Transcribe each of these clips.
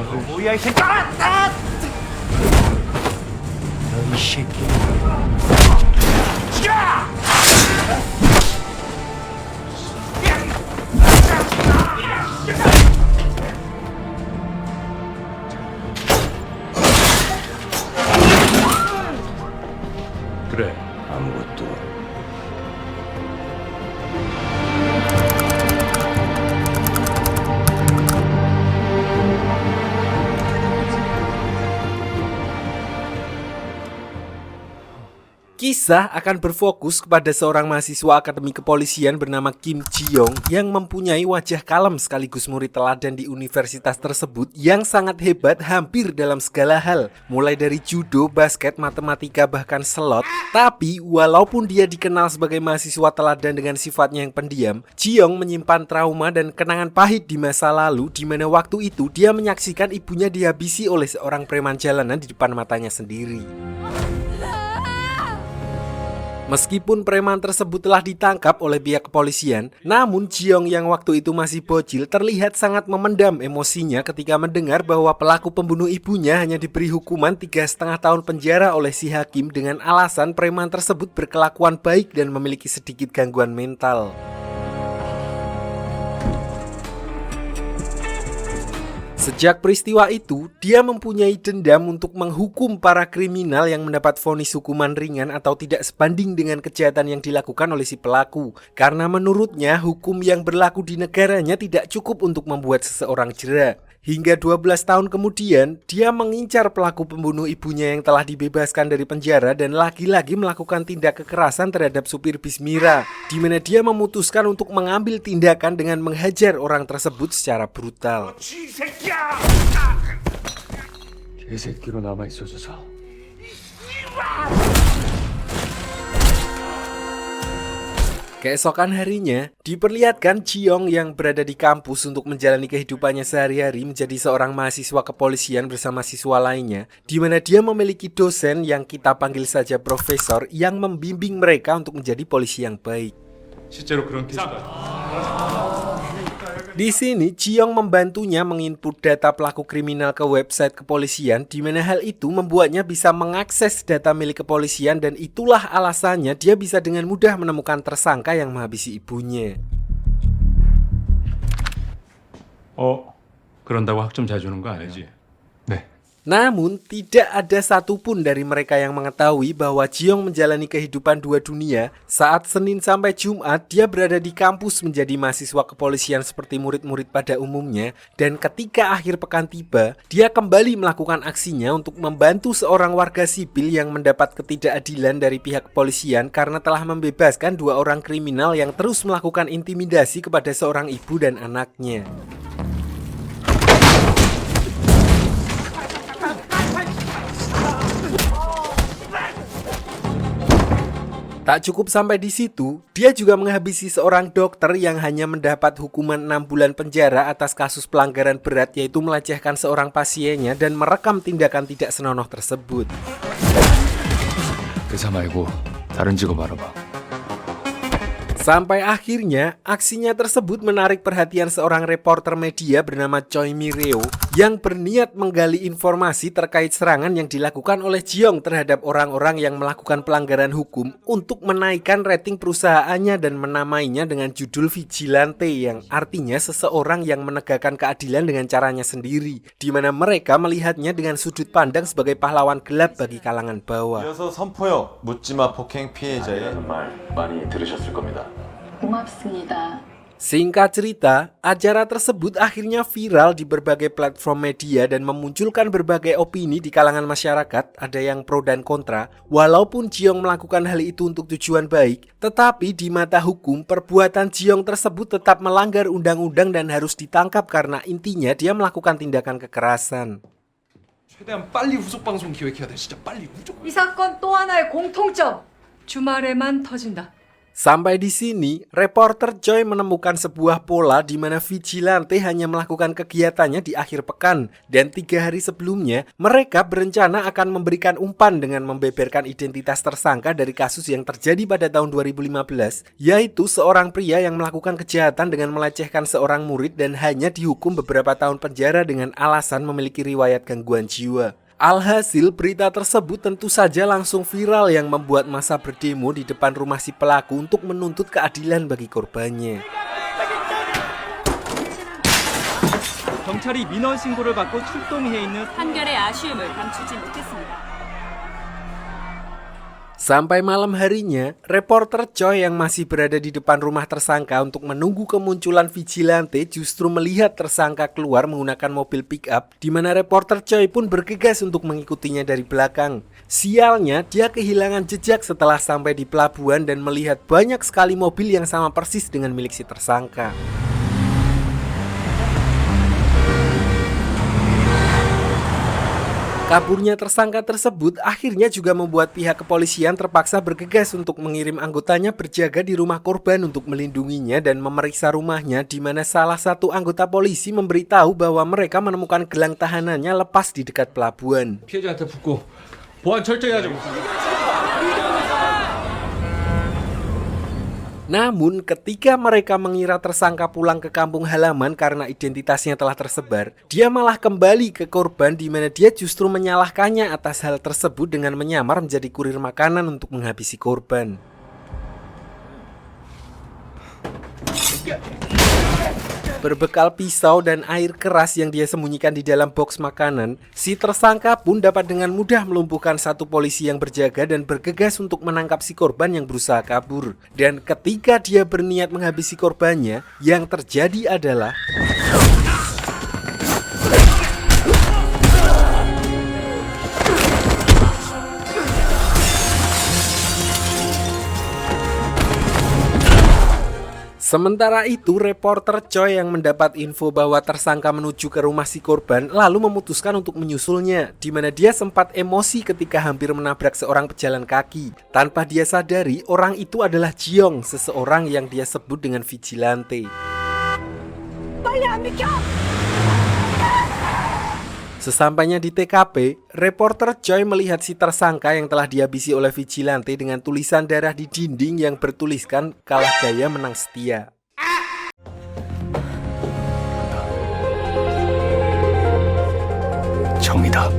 뭐야 이 새끼! 너이 새끼! 그래. 아무것도. Kisah akan berfokus kepada seorang mahasiswa akademi kepolisian bernama Kim Ji-young yang mempunyai wajah kalem sekaligus murid teladan di universitas tersebut yang sangat hebat hampir dalam segala hal, mulai dari judo, basket, matematika, bahkan slot. Tapi walaupun dia dikenal sebagai mahasiswa teladan dengan sifatnya yang pendiam, Ji-young menyimpan trauma dan kenangan pahit di masa lalu di mana waktu itu dia menyaksikan ibunya dihabisi oleh seorang preman jalanan di depan matanya sendiri. Meskipun preman tersebut telah ditangkap oleh pihak kepolisian, namun Ji-young yang waktu itu masih bocil terlihat sangat memendam emosinya ketika mendengar bahwa pelaku pembunuh ibunya hanya diberi hukuman 3,5 tahun penjara oleh si hakim dengan alasan preman tersebut berkelakuan baik dan memiliki sedikit gangguan mental. Sejak peristiwa itu, dia mempunyai dendam untuk menghukum para kriminal yang mendapat vonis hukuman ringan atau tidak sebanding dengan kejahatan yang dilakukan oleh si pelaku. Karena menurutnya, hukum yang berlaku di negaranya tidak cukup untuk membuat seseorang jera. Hingga 12 tahun kemudian, dia mengincar pelaku pembunuh ibunya yang telah dibebaskan dari penjara dan lagi-lagi melakukan tindak kekerasan terhadap supir bis Mira, di mana dia memutuskan untuk mengambil tindakan dengan menghajar orang tersebut secara brutal. 개새끼로 남아있어줘서. Keesokan harinya, diperlihatkan Ji-young yang berada di kampus untuk menjalani kehidupannya sehari-hari menjadi seorang mahasiswa kepolisian bersama siswa lainnya, di mana dia memiliki dosen yang kita panggil saja profesor yang membimbing mereka untuk menjadi polisi yang baik. 실제로 그런 케이스가 Di sini, Ji-young membantunya menginput data pelaku kriminal ke website kepolisian, di mana hal itu membuatnya bisa mengakses data milik kepolisian dan itulah alasannya dia bisa dengan mudah menemukan tersangka yang menghabisi ibunya. 그런다고 학점 잘 주는 거 아니지? 네. Namun, tidak ada satupun dari mereka yang mengetahui bahwa Ji-young menjalani kehidupan dua dunia. Saat Senin sampai Jumat, dia berada di kampus menjadi mahasiswa kepolisian seperti murid-murid pada umumnya. Dan ketika akhir pekan tiba, dia kembali melakukan aksinya untuk membantu seorang warga sipil yang mendapat ketidakadilan dari pihak kepolisian karena telah membebaskan 2 orang kriminal yang terus melakukan intimidasi kepada seorang ibu dan anaknya. Tak cukup sampai di situ, dia juga menghabisi seorang dokter yang hanya mendapat hukuman 6 bulan penjara atas kasus pelanggaran berat yaitu melecehkan seorang pasiennya dan merekam tindakan tidak senonoh tersebut. 의사 말고 다른 직업 알아봐. Sampai akhirnya, aksinya tersebut menarik perhatian seorang reporter media bernama Choi Mi-reo yang berniat menggali informasi terkait serangan yang dilakukan oleh Ji-young terhadap orang-orang yang melakukan pelanggaran hukum untuk menaikkan rating perusahaannya dan menamainya dengan judul Vigilante yang artinya seseorang yang menegakkan keadilan dengan caranya sendiri, di mana mereka melihatnya dengan sudut pandang sebagai pahlawan gelap bagi kalangan bawah. 이어서 선포요 묻지마 폭행 피해자의 말 많이 들으셨을 겁니다. 고맙습니다. Singkat cerita, acara tersebut akhirnya viral di berbagai platform media dan memunculkan berbagai opini di kalangan masyarakat, ada yang pro dan kontra. Walaupun Ji-young melakukan hal itu untuk tujuan baik, tetapi di mata hukum, perbuatan Ji-young tersebut tetap melanggar undang-undang dan harus ditangkap karena intinya dia melakukan tindakan kekerasan. 최대한 빨리 후속 방송 기획해야 돼. 진짜 빨리 무조건. 이 사건 또 하나의 공통점. 주말에만 터진다. Sampai di sini, reporter Choi menemukan sebuah pola di mana vigilante hanya melakukan kegiatannya di akhir pekan, dan 3 hari sebelumnya mereka berencana akan memberikan umpan dengan membeberkan identitas tersangka dari kasus yang terjadi pada tahun 2015, yaitu seorang pria yang melakukan kejahatan dengan melecehkan seorang murid dan hanya dihukum beberapa tahun penjara dengan alasan memiliki riwayat gangguan jiwa. Alhasil, berita tersebut tentu saja langsung viral yang membuat massa berdemo di depan rumah si pelaku untuk menuntut keadilan bagi korbannya. 경찰이 민원 신고를 받고 출동해 있는 판결의 아쉬움을 감추지 못했습니다. Sampai malam harinya, reporter Choi yang masih berada di depan rumah tersangka untuk menunggu kemunculan vigilante justru melihat tersangka keluar menggunakan mobil pick-up, di mana reporter Choi pun bergegas untuk mengikutinya dari belakang. Sialnya, dia kehilangan jejak setelah sampai di pelabuhan dan melihat banyak sekali mobil yang sama persis dengan milik si tersangka. Kaburnya tersangka tersebut akhirnya juga membuat pihak kepolisian terpaksa bergegas untuk mengirim anggotanya berjaga di rumah korban untuk melindunginya dan memeriksa rumahnya, di mana salah satu anggota polisi memberitahu bahwa mereka menemukan gelang tahanannya lepas di dekat pelabuhan. 피해자한테 붙고 보안 철저히 하자고. Namun ketika mereka mengira tersangka pulang ke kampung halaman karena identitasnya telah tersebar, dia malah kembali ke korban, di mana dia justru menyalahkannya atas hal tersebut dengan menyamar menjadi kurir makanan untuk menghabisi korban. Berbekal pisau dan air keras yang dia sembunyikan di dalam box makanan, si tersangka pun dapat dengan mudah melumpuhkan satu polisi yang berjaga dan bergegas untuk menangkap si korban yang berusaha kabur. Dan ketika dia berniat menghabisi korbannya, yang terjadi adalah sementara itu, reporter Choi yang mendapat info bahwa tersangka menuju ke rumah si korban lalu memutuskan untuk menyusulnya, di mana dia sempat emosi ketika hampir menabrak seorang pejalan kaki. Tanpa dia sadari, orang itu adalah Jiong, seseorang yang dia sebut dengan vigilante. Sesampainya di TKP, reporter Choi melihat si tersangka yang telah dihabisi oleh vigilante dengan tulisan darah di dinding yang bertuliskan "Kalah gaya menang setia". 정이다.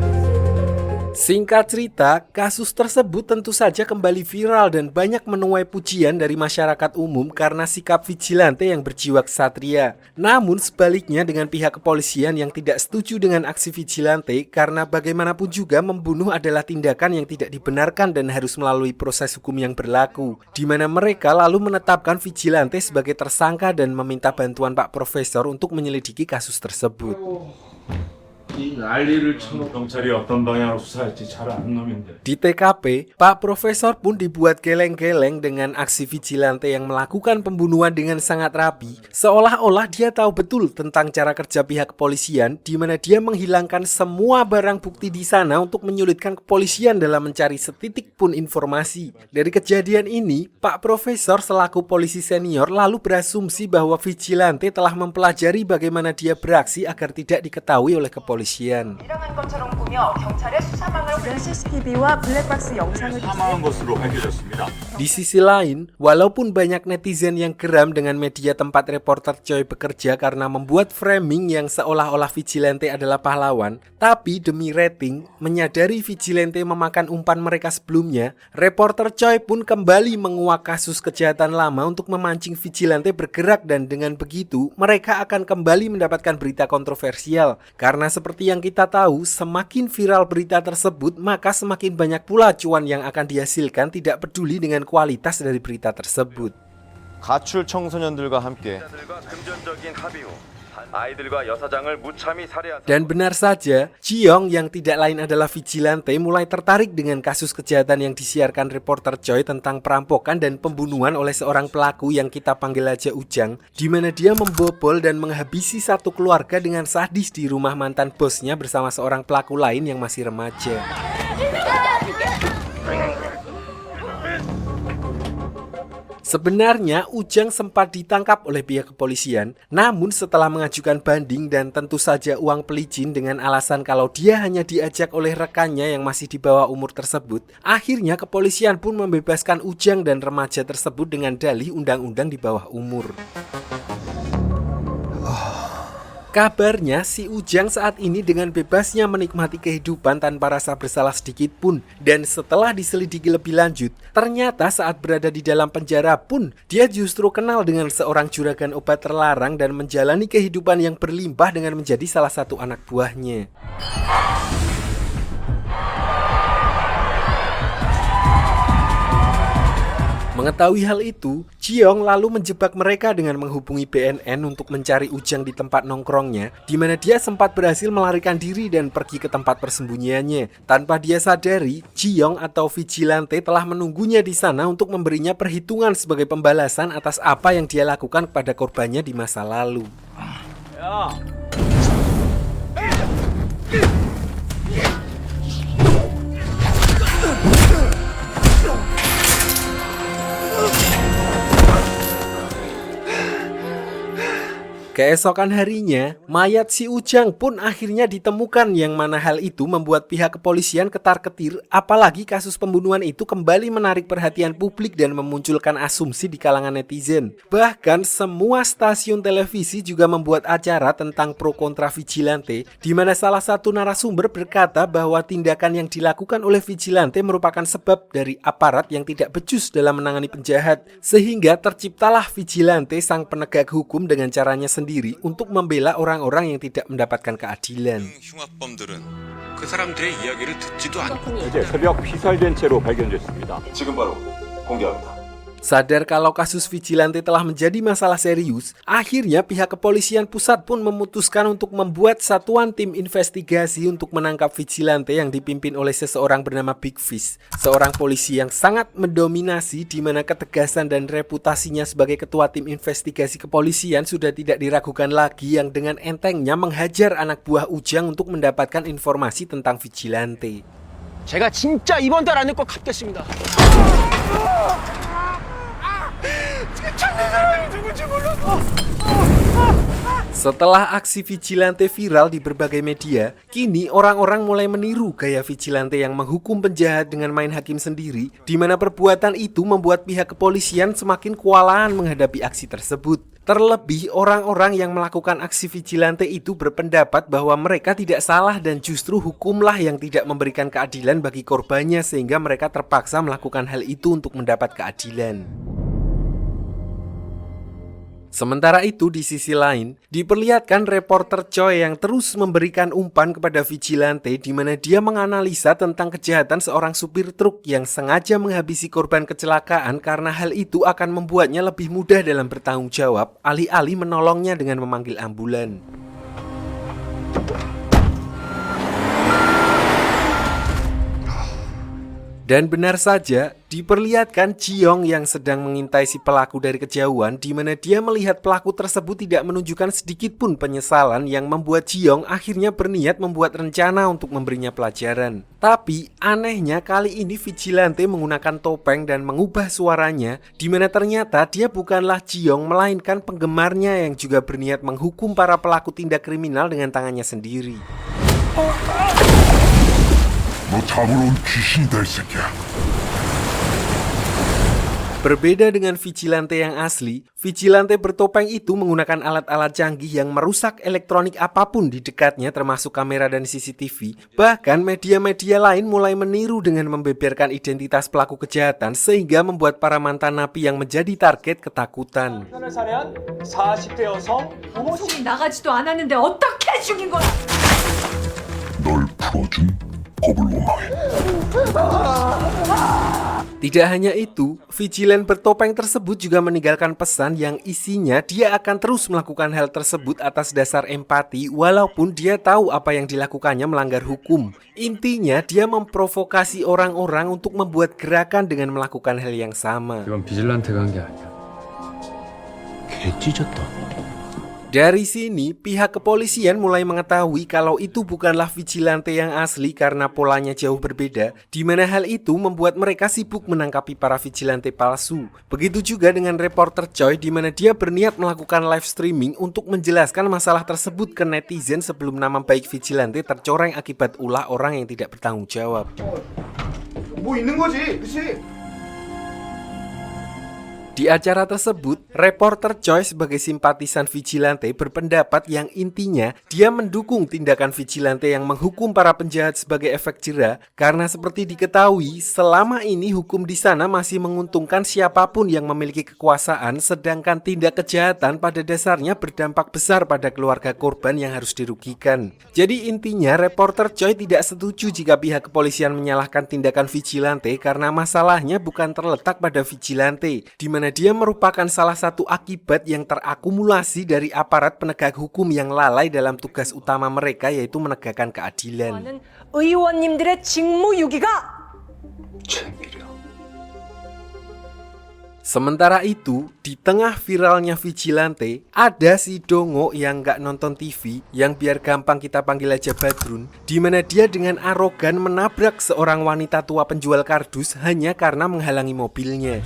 Singkat cerita, kasus tersebut tentu saja kembali viral dan banyak menuai pujian dari masyarakat umum karena sikap vigilante yang berjiwa ksatria. Namun sebaliknya dengan pihak kepolisian yang tidak setuju dengan aksi vigilante karena bagaimanapun juga membunuh adalah tindakan yang tidak dibenarkan dan harus melalui proses hukum yang berlaku, di mana mereka lalu menetapkan vigilante sebagai tersangka dan meminta bantuan Pak Profesor untuk menyelidiki kasus tersebut. 이 난리를 쳐놓은 경찰이 어떤 방향으로 수사할지 잘 아는 놈인데. Di TKP, Pak Profesor pun dibuat geleng-geleng dengan aksi vigilante yang melakukan pembunuhan dengan sangat rapi, seolah-olah dia tahu betul tentang cara kerja pihak kepolisian, di mana dia menghilangkan semua barang bukti di sana untuk menyulitkan kepolisian dalam mencari setitik pun informasi. Dari kejadian ini, Pak Profesor selaku polisi senior lalu berasumsi bahwa vigilante telah mempelajari bagaimana dia beraksi agar tidak diketahui oleh kepolisian. 일어난 것처럼 꾸며 경찰의 수사망을 CCTV와 블랙박스 영상을 사망한 것으로 밝혀졌습니다. Di sisi lain, walaupun banyak netizen yang geram dengan media tempat reporter Choi bekerja karena membuat framing yang seolah-olah vigilante adalah pahlawan, tapi demi rating, menyadari vigilante memakan umpan mereka sebelumnya, reporter Choi pun kembali menguak kasus kejahatan lama untuk memancing vigilante bergerak, dan dengan begitu mereka akan kembali mendapatkan berita kontroversial. Karena seperti yang kita tahu, semakin viral berita tersebut, maka semakin banyak pula cuan yang akan dihasilkan, tidak peduli dengan kualitas dari berita tersebut. 가출 청소년들과 함께 Dan benar saja, Jiong yang tidak lain adalah vigilante mulai tertarik dengan kasus kejahatan yang disiarkan reporter Choi tentang perampokan dan pembunuhan oleh seorang pelaku yang kita panggil aja Ujang, di mana dia membobol dan menghabisi satu keluarga dengan sadis di rumah mantan bosnya bersama seorang pelaku lain yang masih remaja. Sebenarnya Ujang sempat ditangkap oleh pihak kepolisian, namun setelah mengajukan banding dan tentu saja uang pelicin dengan alasan kalau dia hanya diajak oleh rekannya yang masih di bawah umur tersebut, akhirnya kepolisian pun membebaskan Ujang dan remaja tersebut dengan dalih undang-undang di bawah umur. Kabarnya si Ujang saat ini dengan bebasnya menikmati kehidupan tanpa rasa bersalah sedikit pun. Dan setelah diselidiki lebih lanjut, ternyata saat berada di dalam penjara pun dia justru kenal dengan seorang juragan obat terlarang dan menjalani kehidupan yang berlimpah dengan menjadi salah satu anak buahnya. Mengetahui hal itu, Jiong lalu menjebak mereka dengan menghubungi BNN untuk mencari Ujang di tempat nongkrongnya, di mana dia sempat berhasil melarikan diri dan pergi ke tempat persembunyiannya. Tanpa dia sadari, Jiong atau Vigilante telah menunggunya di sana untuk memberinya perhitungan sebagai pembalasan atas apa yang dia lakukan kepada korbannya di masa lalu. Keesokan harinya, mayat si Ujang pun akhirnya ditemukan yang mana hal itu membuat pihak kepolisian ketar-ketir, apalagi kasus pembunuhan itu kembali menarik perhatian publik dan memunculkan asumsi di kalangan netizen. Bahkan semua stasiun televisi juga membuat acara tentang pro kontra Vigilante, di mana salah satu narasumber berkata bahwa tindakan yang dilakukan oleh Vigilante merupakan sebab dari aparat yang tidak becus dalam menangani penjahat, sehingga terciptalah Vigilante sang penegak hukum dengan caranya sendiri untuk membela orang-orang yang tidak mendapatkan keadilan. 어제 새벽 피살된 채로 발견됐습니다. 지금 바로 공개합니다. Sadar kalau kasus Vigilante telah menjadi masalah serius, akhirnya pihak kepolisian pusat pun memutuskan untuk membuat satuan tim investigasi untuk menangkap Vigilante yang dipimpin oleh seseorang bernama Big Fish, seorang polisi yang sangat mendominasi di mana ketegasan dan reputasinya sebagai ketua tim investigasi kepolisian sudah tidak diragukan lagi, yang dengan entengnya menghajar anak buah Ujang untuk mendapatkan informasi tentang Vigilante. 제가 진짜 이번 달 안에 꼭 갚겠습니다. Setelah aksi Vigilante viral di berbagai media, kini orang-orang mulai meniru gaya Vigilante yang menghukum penjahat dengan main hakim sendiri, di mana perbuatan itu membuat pihak kepolisian semakin kewalahan menghadapi aksi tersebut. Terlebih orang-orang yang melakukan aksi Vigilante itu berpendapat bahwa mereka tidak salah dan justru hukumlah yang tidak memberikan keadilan bagi korbannya, sehingga mereka terpaksa melakukan hal itu untuk mendapat keadilan. Sementara itu di sisi lain, diperlihatkan reporter Choi yang terus memberikan umpan kepada Vigilante, di mana dia menganalisa tentang kejahatan seorang supir truk yang sengaja menghabisi korban kecelakaan karena hal itu akan membuatnya lebih mudah dalam bertanggung jawab, alih-alih menolongnya dengan memanggil ambulan. Dan benar saja, diperlihatkan Jiong yang sedang mengintai si pelaku dari kejauhan, di mana dia melihat pelaku tersebut tidak menunjukkan sedikit pun penyesalan, yang membuat Jiong akhirnya berniat membuat rencana untuk memberinya pelajaran. Tapi anehnya kali ini Vigilante menggunakan topeng dan mengubah suaranya, di mana ternyata dia bukanlah Jiong melainkan penggemarnya yang juga berniat menghukum para pelaku tindak kriminal dengan tangannya sendiri. 너 잡으러 온 귀신이다 이 새끼야. Berbeda dengan Vigilante yang asli, Vigilante bertopeng itu menggunakan alat-alat canggih yang merusak elektronik apapun di dekatnya, termasuk kamera dan CCTV. Bahkan media-media lain mulai meniru dengan membeberkan identitas pelaku kejahatan, sehingga membuat para mantan napi yang menjadi target ketakutan. 속이 나가지도 않았는데 어떻게 죽인 거야? 널 풀어준 거불로망해. Tidak hanya itu, Vigilant bertopeng tersebut juga meninggalkan pesan yang isinya dia akan terus melakukan hal tersebut atas dasar empati, walaupun dia tahu apa yang dilakukannya melanggar hukum. Intinya dia memprovokasi orang-orang untuk membuat gerakan dengan melakukan hal yang sama. 이건 비질란테가 한 게 아니야. 개 찢었다. Dari sini, pihak kepolisian mulai mengetahui kalau itu bukanlah vigilante yang asli karena polanya jauh berbeda, di mana hal itu membuat mereka sibuk menangkapi para vigilante palsu. Begitu juga dengan reporter Choi, di mana dia berniat melakukan live streaming untuk menjelaskan masalah tersebut ke netizen sebelum nama baik vigilante tercoreng akibat ulah orang yang tidak bertanggung jawab. Di acara tersebut, reporter Choi sebagai simpatisan vigilante berpendapat yang intinya dia mendukung tindakan vigilante yang menghukum para penjahat sebagai efek jera karena seperti diketahui, selama ini hukum di sana masih menguntungkan siapapun yang memiliki kekuasaan, sedangkan tindak kejahatan pada dasarnya berdampak besar pada keluarga korban yang harus dirugikan. Jadi intinya, reporter Choi tidak setuju jika pihak kepolisian menyalahkan tindakan vigilante karena masalahnya bukan terletak pada vigilante, di mana dia merupakan salah satu akibat yang terakumulasi dari aparat penegak hukum yang lalai dalam tugas utama mereka, yaitu menegakkan keadilan. 의원님들의 직무유기가 Sementara itu, di tengah viralnya vigilante, ada si Dongo yang gak nonton TV, yang biar gampang kita panggil aja Badrun, di mana dia dengan arogan menabrak seorang wanita tua penjual kardus hanya karena menghalangi mobilnya.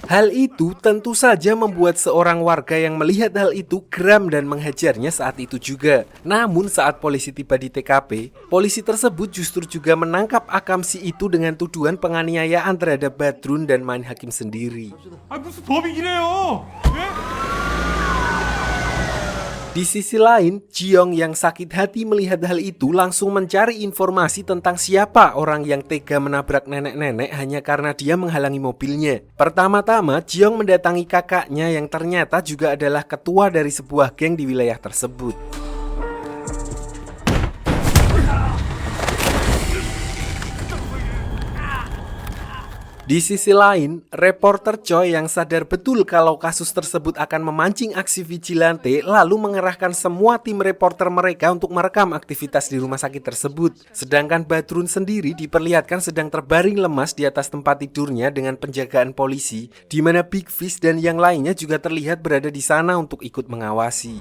Hal itu tentu saja membuat seorang warga yang melihat hal itu geram dan menghajarnya saat itu juga. Namun saat polisi tiba di TKP, polisi tersebut justru juga menangkap akamsi itu dengan tuduhan penganiayaan terhadap Badrun dan main hakim sendiri. Di sisi lain, Jiong yang sakit hati melihat hal itu langsung mencari informasi tentang siapa orang yang tega menabrak nenek-nenek hanya karena dia menghalangi mobilnya. Pertama-tama, Jiong mendatangi kakaknya yang ternyata juga adalah ketua dari sebuah geng di wilayah tersebut. Di sisi lain, reporter Choi yang sadar betul kalau kasus tersebut akan memancing aksi vigilante lalu mengerahkan semua tim reporter mereka untuk merekam aktivitas di rumah sakit tersebut. Sedangkan Badrun sendiri diperlihatkan sedang terbaring lemas di atas tempat tidurnya dengan penjagaan polisi, di mana Big Fish dan yang lainnya juga terlihat berada di sana untuk ikut mengawasi.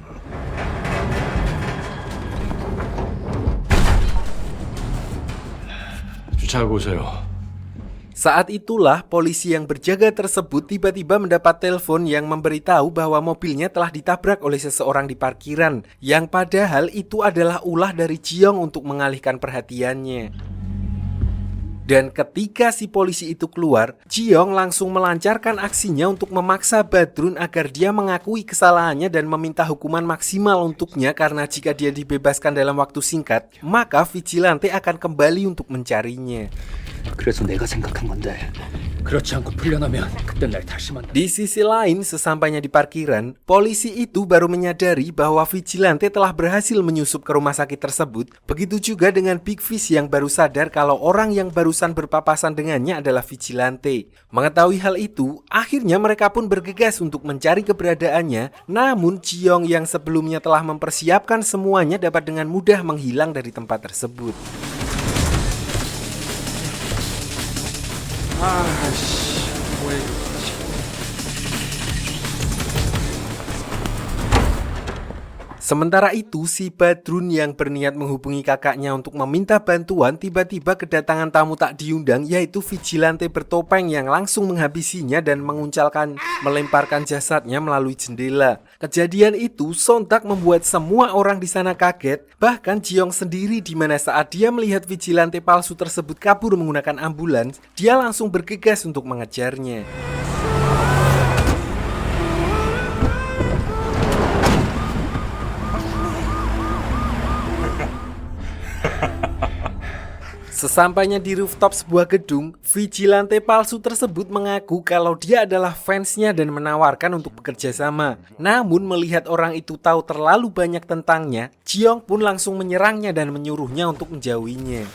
주차하고 오세요. Saat itulah polisi yang berjaga tersebut tiba-tiba mendapat telepon yang memberitahu bahwa mobilnya telah ditabrak oleh seseorang di parkiran, yang padahal itu adalah ulah dari Jiong untuk mengalihkan perhatiannya. Dan ketika si polisi itu keluar, Jiong langsung melancarkan aksinya untuk memaksa Badrun agar dia mengakui kesalahannya dan meminta hukuman maksimal untuknya, karena jika dia dibebaskan dalam waktu singkat, maka vigilante akan kembali untuk mencarinya. 그래서 내가 생각한 건데 그렇지 않고 풀려나면 그때 날 다시 만나. Di sisi lain, sesampainya di parkiran, polisi itu baru menyadari bahwa vigilante telah berhasil menyusup ke rumah sakit tersebut. Begitu juga dengan Big Fish yang baru sadar kalau orang yang barusan berpapasan dengannya adalah vigilante. Mengetahui hal itu, akhirnya mereka pun bergegas untuk mencari keberadaannya. Namun Jiong yang sebelumnya telah mempersiapkan semuanya dapat dengan mudah menghilang dari tempat tersebut. Sementara itu, si Badrun yang berniat menghubungi kakaknya untuk meminta bantuan tiba-tiba kedatangan tamu tak diundang, yaitu vigilante bertopeng yang langsung menghabisinya dan melemparkan jasadnya melalui jendela. Kejadian itu sontak membuat semua orang di sana kaget, bahkan Jiong sendiri, di mana saat dia melihat vigilante palsu tersebut kabur menggunakan ambulans, dia langsung bergegas untuk mengejarnya. Sesampainya di rooftop sebuah gedung, vigilante palsu tersebut mengaku kalau dia adalah fansnya dan menawarkan untuk bekerja sama. Namun melihat orang itu tahu terlalu banyak tentangnya, Jiong pun langsung menyerangnya dan menyuruhnya untuk menjauhinya.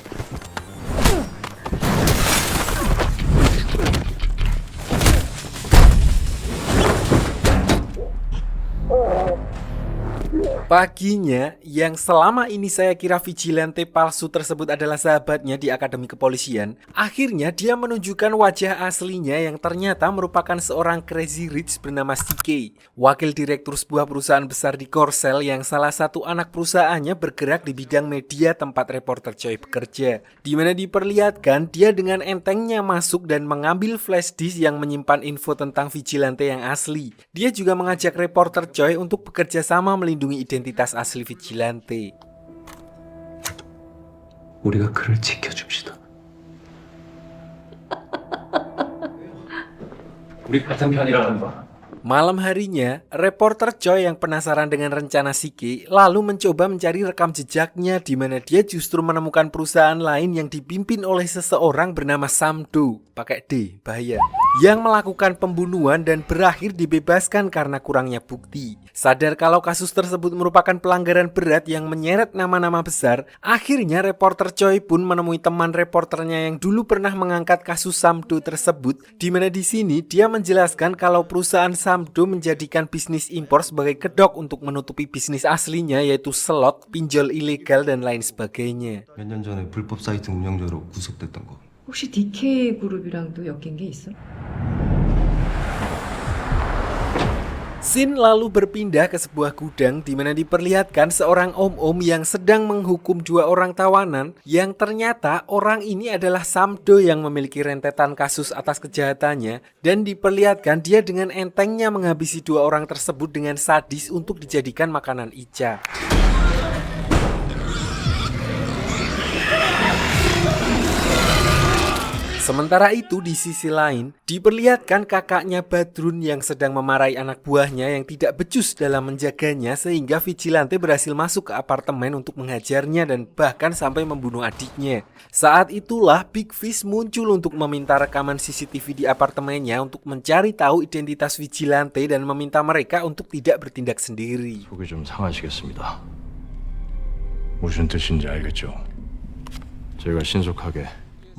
Paginya, yang selama ini saya kira vigilante palsu tersebut adalah sahabatnya di Akademi Kepolisian, akhirnya dia menunjukkan wajah aslinya yang ternyata merupakan seorang Crazy Rich bernama CK, wakil direktur sebuah perusahaan besar di Korsel yang salah satu anak perusahaannya bergerak di bidang media tempat reporter Choi bekerja, di mana diperlihatkan dia dengan entengnya masuk dan mengambil flash disk yang menyimpan info tentang vigilante yang asli. Dia juga mengajak reporter Choi untuk bekerja sama melindungi identitas asli vigilante. 우리가 그를 지켜줍시다. 우리 같은 편이라는 거. Malam harinya, reporter Choi yang penasaran dengan rencana Sike lalu mencoba mencari rekam jejaknya di mana dia justru menemukan perusahaan lain yang dipimpin oleh seseorang bernama Samdo, pakai D, bahaya, yang melakukan pembunuhan dan berakhir dibebaskan karena kurangnya bukti. Sadar kalau kasus tersebut merupakan pelanggaran berat yang menyeret nama-nama besar, akhirnya reporter Choi pun menemui teman reporternya yang dulu pernah mengangkat kasus Samdo tersebut, di mana di sini dia menjelaskan kalau perusahaan Samdo menjadikan bisnis impor sebagai kedok untuk menutupi bisnis aslinya yaitu slot, pinjol ilegal dan lain sebagainya. 몇 년 전에 불법 사이트 운영자로 구속됐던 거. 혹시 DK 그룹이랑도 엮인 게 있어? Scene lalu berpindah ke sebuah gudang di mana diperlihatkan seorang om-om yang sedang menghukum dua orang tawanan yang ternyata orang ini adalah Samdo yang memiliki rentetan kasus atas kejahatannya dan diperlihatkan dia dengan entengnya menghabisi dua orang tersebut dengan sadis untuk dijadikan makanan Icha. Sementara itu di sisi lain, diperlihatkan kakaknya Badrun yang sedang memarahi anak buahnya yang tidak becus dalam menjaganya sehingga vigilante berhasil masuk ke apartemen untuk menghajarnya dan bahkan sampai membunuh adiknya. Saat itulah Big Fish muncul untuk meminta rekaman CCTV di apartemennya untuk mencari tahu identitas vigilante dan meminta mereka untuk tidak bertindak sendiri. 속이 좀 상하시겠습니다. 무슨 뜻인지 알겠죠? 제가 신속하게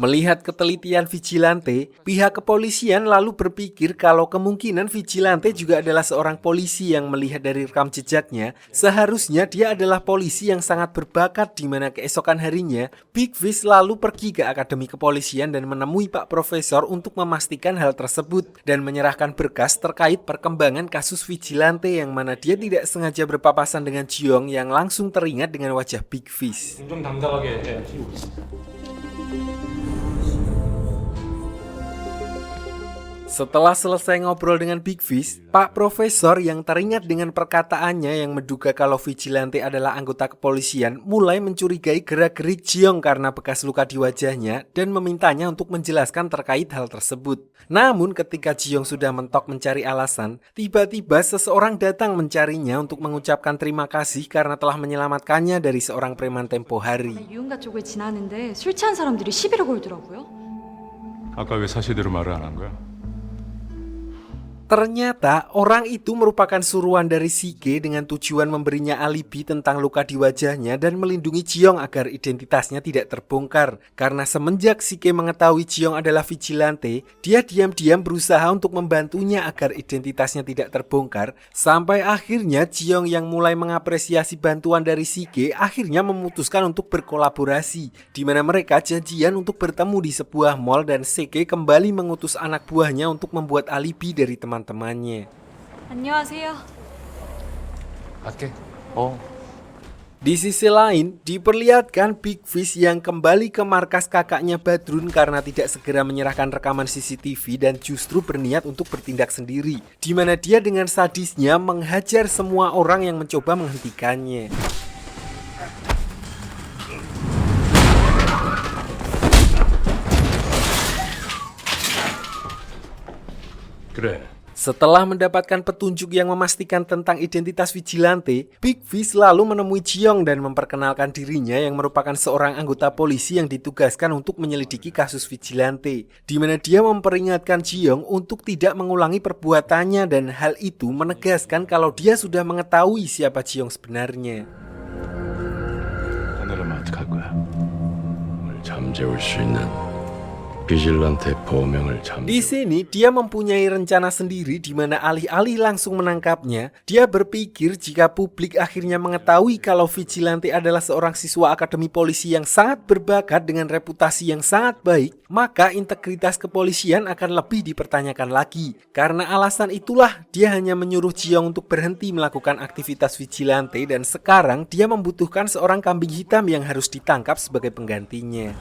Melihat ketelitian vigilante, pihak kepolisian lalu berpikir kalau kemungkinan vigilante juga adalah seorang polisi yang melihat dari rekam jejaknya. Seharusnya dia adalah polisi yang sangat berbakat di mana keesokan harinya, Big Fish lalu pergi ke Akademi Kepolisian dan menemui Pak Profesor untuk memastikan hal tersebut dan menyerahkan berkas terkait perkembangan kasus vigilante yang mana dia tidak sengaja berpapasan dengan Jiong yang langsung teringat dengan wajah Big Fish. Setelah selesai ngobrol dengan Big Fish, Pak Profesor yang teringat dengan perkataannya yang menduga kalau vigilante adalah anggota kepolisian mulai mencurigai gerak-gerik Jiong karena bekas luka di wajahnya dan memintanya untuk menjelaskan terkait hal tersebut. Namun ketika Jiong sudah mentok mencari alasan, tiba-tiba seseorang datang mencarinya untuk mengucapkan terima kasih karena telah menyelamatkannya dari seorang preman tempo hari. 유흥가 쪽을 지나는데 술 취한 사람들이 시비를 걸더라고요. 아까 왜 사실대로 말을 안 한 거야? Ternyata orang itu merupakan suruhan dari Sike dengan tujuan memberinya alibi tentang luka di wajahnya dan melindungi Jiong agar identitasnya tidak terbongkar. Karena semenjak Sike mengetahui Jiong adalah vigilante, dia diam-diam berusaha untuk membantunya agar identitasnya tidak terbongkar. Sampai akhirnya Jiong yang mulai mengapresiasi bantuan dari Sike akhirnya memutuskan untuk berkolaborasi, di mana mereka janjian untuk bertemu di sebuah mall dan Sike kembali mengutus anak buahnya untuk membuat alibi dari teman-temannya. 안녕하세요. 갈게. Di sisi lain, diperlihatkan Big Fish yang kembali ke markas kakaknya Badrun karena tidak segera menyerahkan rekaman CCTV dan justru berniat untuk bertindak sendiri, di mana dia dengan sadisnya menghajar semua orang yang mencoba menghentikannya. 그래. Setelah mendapatkan petunjuk yang memastikan tentang identitas vigilante, Big Fish lalu menemui Jiong dan memperkenalkan dirinya yang merupakan seorang anggota polisi yang ditugaskan untuk menyelidiki kasus vigilante, di mana dia memperingatkan Jiong untuk tidak mengulangi perbuatannya dan hal itu menegaskan kalau dia sudah mengetahui siapa Jiong sebenarnya. 하늘은 어떡할 거야? 뭘 잠재울 수 있는 Di sini dia mempunyai rencana sendiri di mana alih-alih langsung menangkapnya, dia berpikir jika publik akhirnya mengetahui kalau Vigilante adalah seorang siswa akademi polisi yang sangat berbakat dengan reputasi yang sangat baik, maka integritas kepolisian akan lebih dipertanyakan lagi. Karena alasan itulah dia hanya menyuruh Jiyoung untuk berhenti melakukan aktivitas Vigilante dan sekarang dia membutuhkan seorang kambing hitam yang harus ditangkap sebagai penggantinya.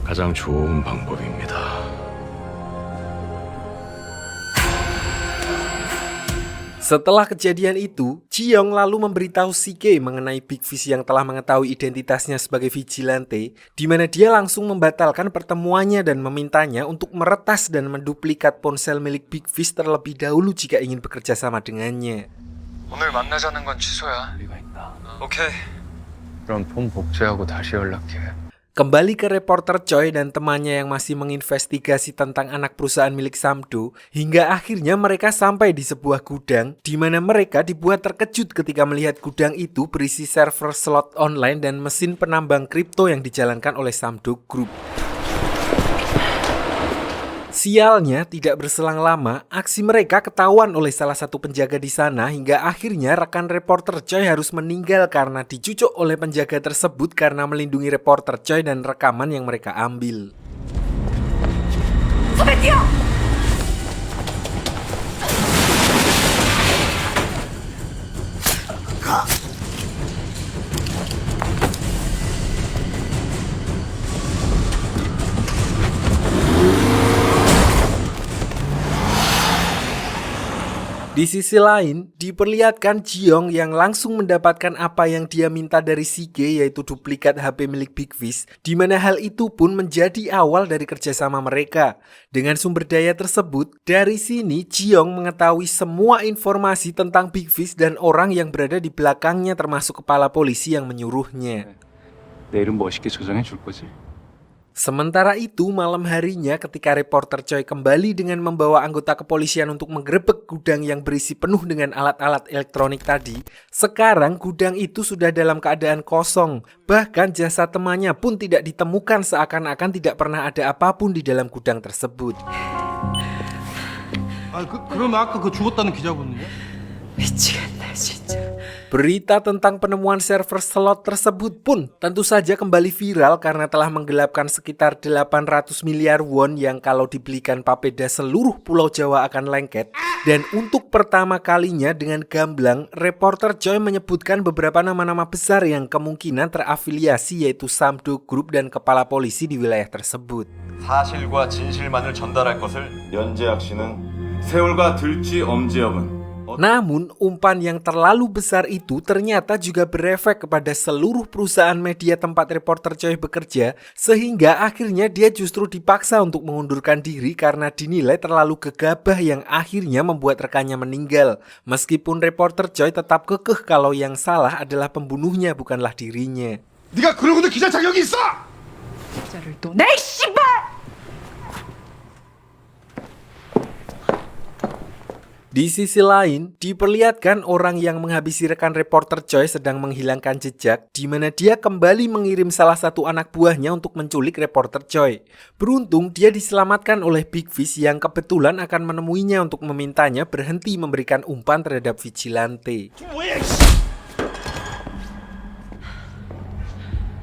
가장 좋은 방법입니다. Setelah kejadian itu, Jiyoung lalu memberitahu Sike mengenai Big Fish yang telah mengetahui identitasnya sebagai Vigilante, di mana dia langsung membatalkan pertemuannya dan memintanya untuk meretas dan menduplikat ponsel milik Big Fish terlebih dahulu jika ingin bekerja sama dengannya. 오늘 만나자는 건 취소야. 우리가 있다. 오케이. 그럼 폰 복제하고 다시 연락해. Kembali ke reporter Choi dan temannya yang masih menginvestigasi tentang anak perusahaan milik Samdo, hingga akhirnya mereka sampai di sebuah gudang, di mana mereka dibuat terkejut ketika melihat gudang itu berisi server slot online dan mesin penambang kripto yang dijalankan oleh Samdo Group. Sialnya, tidak berselang lama, aksi mereka ketahuan oleh salah satu penjaga di sana hingga akhirnya rekan reporter Choi harus meninggal karena dicucuk oleh penjaga tersebut karena melindungi reporter Choi dan rekaman yang mereka ambil. Di sisi lain, diperlihatkan Jiyoung yang langsung mendapatkan apa yang dia minta dari Sike, yaitu duplikat HP milik Big Fish, di mana hal itu pun menjadi awal dari kerjasama mereka. Dengan sumber daya tersebut, dari sini Jiyoung mengetahui semua informasi tentang Big Fish dan orang yang berada di belakangnya termasuk kepala polisi yang menyuruhnya. 내일은 멋있게 조정해 줄 거지. Sementara itu, malam harinya ketika reporter Choi kembali dengan membawa anggota kepolisian untuk menggerebek gudang yang berisi penuh dengan alat-alat elektronik tadi, sekarang gudang itu sudah dalam keadaan kosong. Bahkan jasad temannya pun tidak ditemukan, seakan-akan tidak pernah ada apapun di dalam gudang tersebut. 그러면 아까 그 죽었다는 기자분은요? 미치겠네 진짜. Berita tentang penemuan server slot tersebut pun tentu saja kembali viral karena telah menggelapkan sekitar 800 miliar won yang kalau dibelikan papeda seluruh Pulau Jawa akan lengket. Dan untuk pertama kalinya dengan gamblang, reporter Choi menyebutkan beberapa nama-nama besar yang kemungkinan terafiliasi yaitu Samdo Group dan kepala polisi di wilayah tersebut. 사실과 진실만을 전달할 것을 연재학 씨는 세월과 들쥐 엄지혁은 Namun, umpan yang terlalu besar itu ternyata juga berefek kepada seluruh perusahaan media tempat reporter Choi bekerja, sehingga akhirnya dia justru dipaksa untuk mengundurkan diri karena dinilai terlalu gegabah yang akhirnya membuat rekannya meninggal. Meskipun reporter Choi tetap kekeh kalau yang salah adalah pembunuhnya bukanlah dirinya. 네가 그러고도 기자 자격이 있어! 기자를 또 내 씨발! Di sisi lain, diperlihatkan orang yang menghabisi rekan reporter Choi sedang menghilangkan jejak, di mana dia kembali mengirim salah satu anak buahnya untuk menculik reporter Choi. Beruntung, dia diselamatkan oleh Big Fish yang kebetulan akan menemuinya untuk memintanya berhenti memberikan umpan terhadap Vigilante.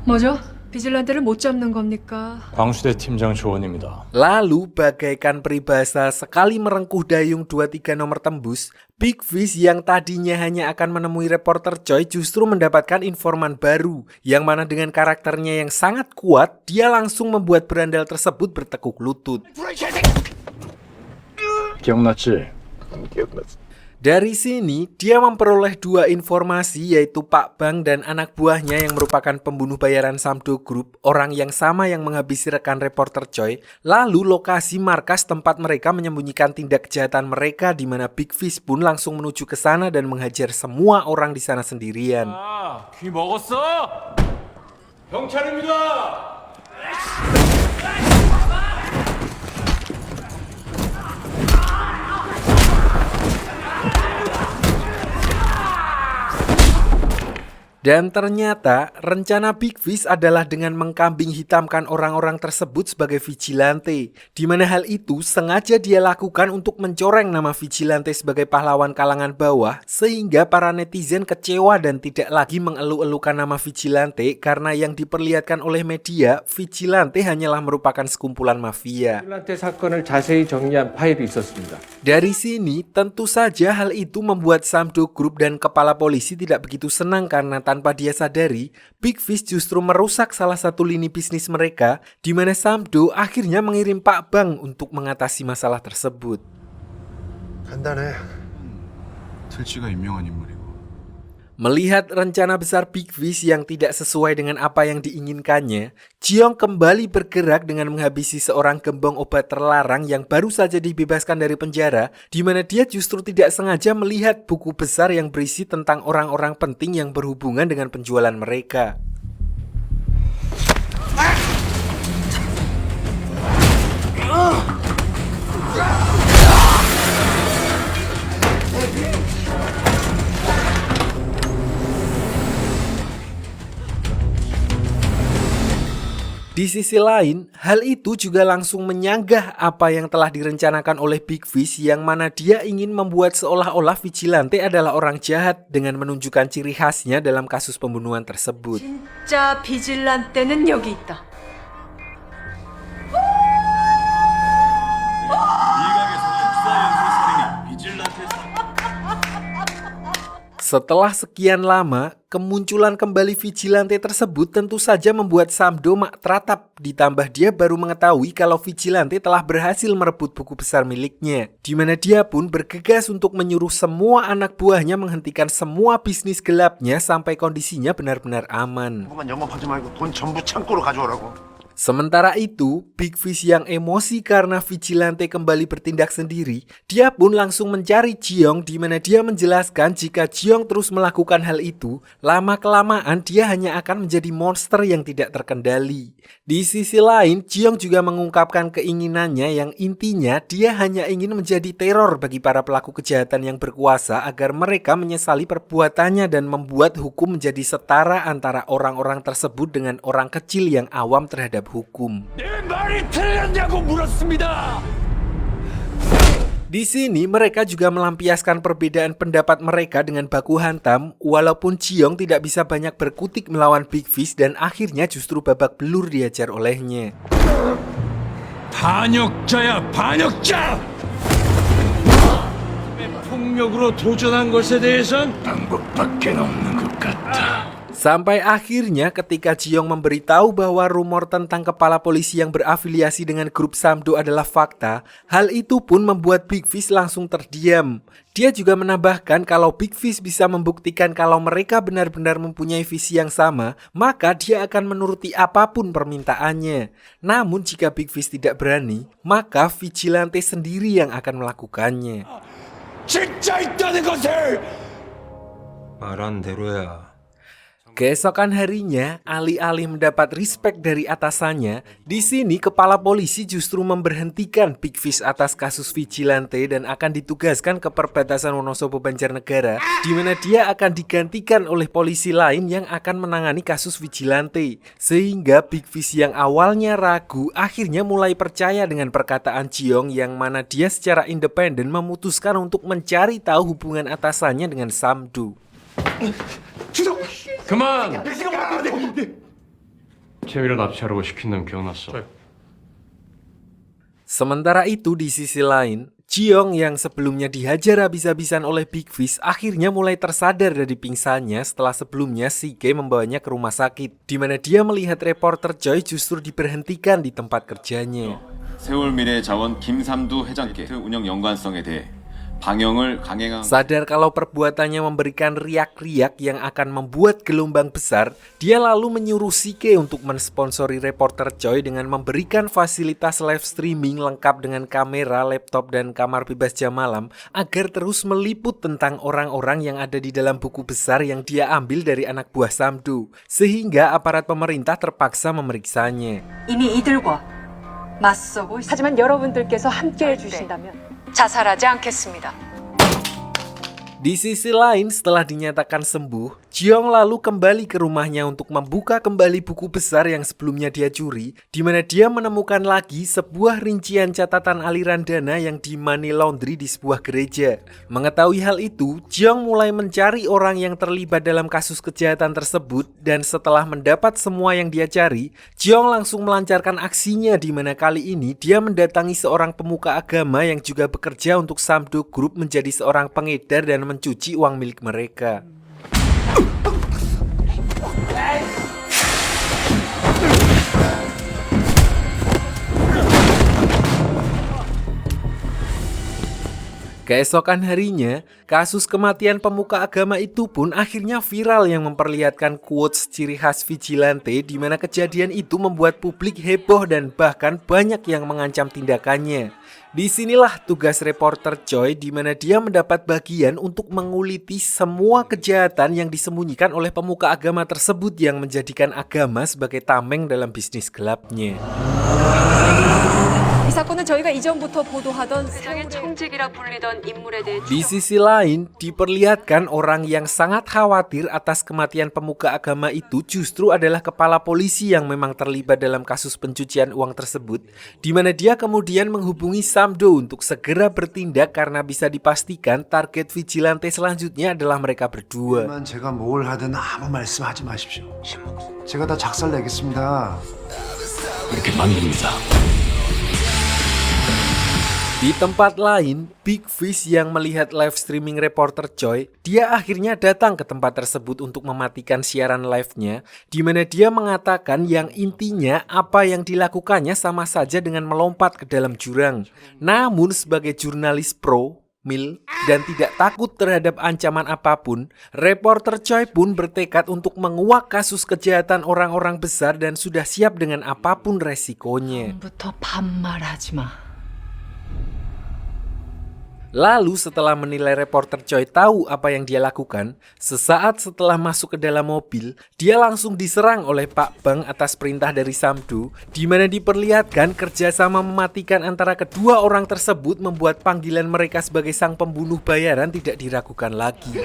뭐죠? 비질란테를 못 잡는 겁니까? 광수대 팀장 조원입니다. Lalu bagaikan peribahasa sekali merengkuh dayung 2-3 nomor tembus, Big Fish yang tadinya hanya akan menemui reporter Choi justru mendapatkan informan baru, yang mana dengan karakternya yang sangat kuat, dia langsung membuat berandal tersebut bertekuk lutut. 기억났지? Dari sini, dia memperoleh 2 informasi yaitu Pak Bang dan anak buahnya yang merupakan pembunuh bayaran Samdo Group, orang yang sama yang menghabisi rekan reporter Choi, lalu lokasi markas tempat mereka menyembunyikan tindak kejahatan mereka di mana Big Fish pun langsung menuju ke sana dan menghajar semua orang di sana sendirian. 귀 먹었어? 경찰입니다. Dan ternyata rencana Big Fish adalah dengan mengkambing hitamkan orang-orang tersebut sebagai vigilante, di mana hal itu sengaja dia lakukan untuk mencoreng nama vigilante sebagai pahlawan kalangan bawah, sehingga para netizen kecewa dan tidak lagi mengeluh-elukan nama vigilante karena yang diperlihatkan oleh media, vigilante hanyalah merupakan sekumpulan mafia. 사건을 자세히 정리한 파일이 있었습니다. Dari sini, tentu saja hal itu membuat Samdo Group dan kepala polisi tidak begitu senang karena tanpa dia sadari, Big Fish justru merusak salah satu lini bisnis mereka, di mana Samdo akhirnya mengirim Pak Bang untuk mengatasi masalah tersebut. 간단해. 들쥐가 임명한 인물이고. Melihat rencana besar Big Fish yang tidak sesuai dengan apa yang diinginkannya, Jiong kembali bergerak dengan menghabisi seorang gembong obat terlarang yang baru saja dibebaskan dari penjara, di mana dia justru tidak sengaja melihat buku besar yang berisi tentang orang-orang penting yang berhubungan dengan penjualan mereka. Di sisi lain, hal itu juga langsung menyanggah apa yang telah direncanakan oleh Big Fish, yang mana dia ingin membuat seolah-olah vigilante adalah orang jahat dengan menunjukkan ciri khasnya dalam kasus pembunuhan tersebut. 진짜 비질란테는 여기 있다. Setelah sekian lama, kemunculan kembali vigilante tersebut tentu saja membuat Samdo mak teratap, ditambah dia baru mengetahui kalau vigilante telah berhasil merebut buku besar miliknya, di mana dia pun bergegas untuk menyuruh semua anak buahnya menghentikan semua bisnis gelapnya sampai kondisinya benar-benar aman. 영업하지 말고 돈 전부 창고로 가져오라고. Sementara itu, Big Fish yang emosi karena vigilante kembali bertindak sendiri, dia pun langsung mencari Jiong, di mana dia menjelaskan jika Jiong terus melakukan hal itu, lama-kelamaan dia hanya akan menjadi monster yang tidak terkendali. Di sisi lain, Jiong juga mengungkapkan keinginannya yang intinya dia hanya ingin menjadi teror bagi para pelaku kejahatan yang berkuasa agar mereka menyesali perbuatannya dan membuat hukum menjadi setara antara orang-orang tersebut dengan orang kecil yang awam terhadap hukum. Di sini mereka juga melampiaskan perbedaan pendapat mereka dengan baku hantam, walaupun Jiong tidak bisa banyak berkutik melawan Big Fish dan akhirnya justru babak belur diajar olehnya. 반역자야, 반역자! 폭력으로 도전한 것에 대해선 방법밖에 없는 것 같다. Sampai akhirnya ketika Jiong memberitahu bahwa rumor tentang kepala polisi yang berafiliasi dengan grup Samdo adalah fakta, hal itu pun membuat Big Fish langsung terdiam. Dia juga menambahkan kalau Big Fish bisa membuktikan kalau mereka benar-benar mempunyai visi yang sama, maka dia akan menuruti apapun permintaannya. Namun jika Big Fish tidak berani, maka vigilante sendiri yang akan melakukannya. 진짜 있다는 것을! 말한 대로야. Keesokan harinya, alih-alih mendapat respect dari atasannya, di sini kepala polisi justru memberhentikan Big Fish atas kasus vigilante dan akan ditugaskan ke perbatasan Wonosobo Banjarnegara, di mana dia akan digantikan oleh polisi lain yang akan menangani kasus vigilante. Sehingga Big Fish yang awalnya ragu akhirnya mulai percaya dengan perkataan Jiong, yang mana dia secara independen memutuskan untuk mencari tahu hubungan atasannya dengan Samdo. 그만! 재미로 납치하려고 시킨 놈 기억났어. Sementara itu di sisi lain, Jiong yang sebelumnya dihajar habis-habisan oleh Big Fish akhirnya mulai tersadar dari pingsannya setelah sebelumnya Sike membawanya ke rumah sakit, di mana dia melihat reporter Choi justru diberhentikan di tempat kerjanya. 세월미래자원 김삼두 회장께 운영 연관성에 대해 방영을 강행한. Sadar kalau perbuatannya memberikan riak-riak yang akan membuat gelombang besar, dia lalu menyuruh Sike untuk mensponsori reporter Choi dengan memberikan fasilitas live streaming lengkap dengan kamera, laptop, dan kamar bebas jam malam agar terus meliput tentang orang-orang yang ada di dalam buku besar yang dia ambil dari anak buah Samdo, sehingga aparat pemerintah terpaksa memeriksanya. 이미 이들과 맞서고 있습니다. 하지만 여러분들께서 함께해 주신다면 자살하지 않겠습니다. Di sisi lain, setelah dinyatakan sembuh, Jeong lalu kembali ke rumahnya untuk membuka kembali buku besar yang sebelumnya dia curi, di mana dia menemukan lagi sebuah rincian catatan aliran dana yang di money laundry di sebuah gereja. Mengetahui hal itu, Jeong mulai mencari orang yang terlibat dalam kasus kejahatan tersebut, dan setelah mendapat semua yang dia cari, Jeong langsung melancarkan aksinya, di mana kali ini dia mendatangi seorang pemuka agama yang juga bekerja untuk Samdo Group menjadi seorang pengedar dan mencuci uang milik mereka. Keesokan harinya, kasus kematian pemuka agama itu pun akhirnya viral yang memperlihatkan quotes ciri khas vigilante, di mana kejadian itu membuat publik heboh dan bahkan banyak yang mengancam tindakannya. Disinilah tugas reporter Choi, di mana dia mendapat bagian untuk menguliti semua kejahatan yang disembunyikan oleh pemuka agama tersebut yang menjadikan agama sebagai tameng dalam bisnis gelapnya. 이 사건은 저희가 이전부터 보도하던 세상의 청직이라 불리던 인물에 대해 Di sisi lain, diperlihatkan orang yang sangat khawatir atas kematian pemuka agama itu justru adalah kepala polisi yang memang terlibat dalam kasus pencucian uang tersebut, di mana dia kemudian menghubungi Samdo untuk segera bertindak karena bisa dipastikan target vigilante selanjutnya adalah mereka berdua. 제가 뭘 하든 아무 말씀하지 마십시오. 제가 다 작살 내겠습니다. 그렇게 만듭니다. Di tempat lain, Big Fish yang melihat live streaming reporter Choi, dia akhirnya datang ke tempat tersebut untuk mematikan siaran live-nya, di mana dia mengatakan yang intinya apa yang dilakukannya sama saja dengan melompat ke dalam jurang. Namun sebagai jurnalis pro, mil, dan tidak takut terhadap ancaman apapun, reporter Choi pun bertekad untuk menguak kasus kejahatan orang-orang besar dan sudah siap dengan apapun resikonya. 부터 반말하지 마. Lalu setelah menilai reporter Choi tahu apa yang dia lakukan, sesaat setelah masuk ke dalam mobil, dia langsung diserang oleh Pak Bang atas perintah dari Samdo, di mana diperlihatkan kerjasama mematikan antara kedua orang tersebut membuat panggilan mereka sebagai sang pembunuh bayaran tidak diragukan lagi.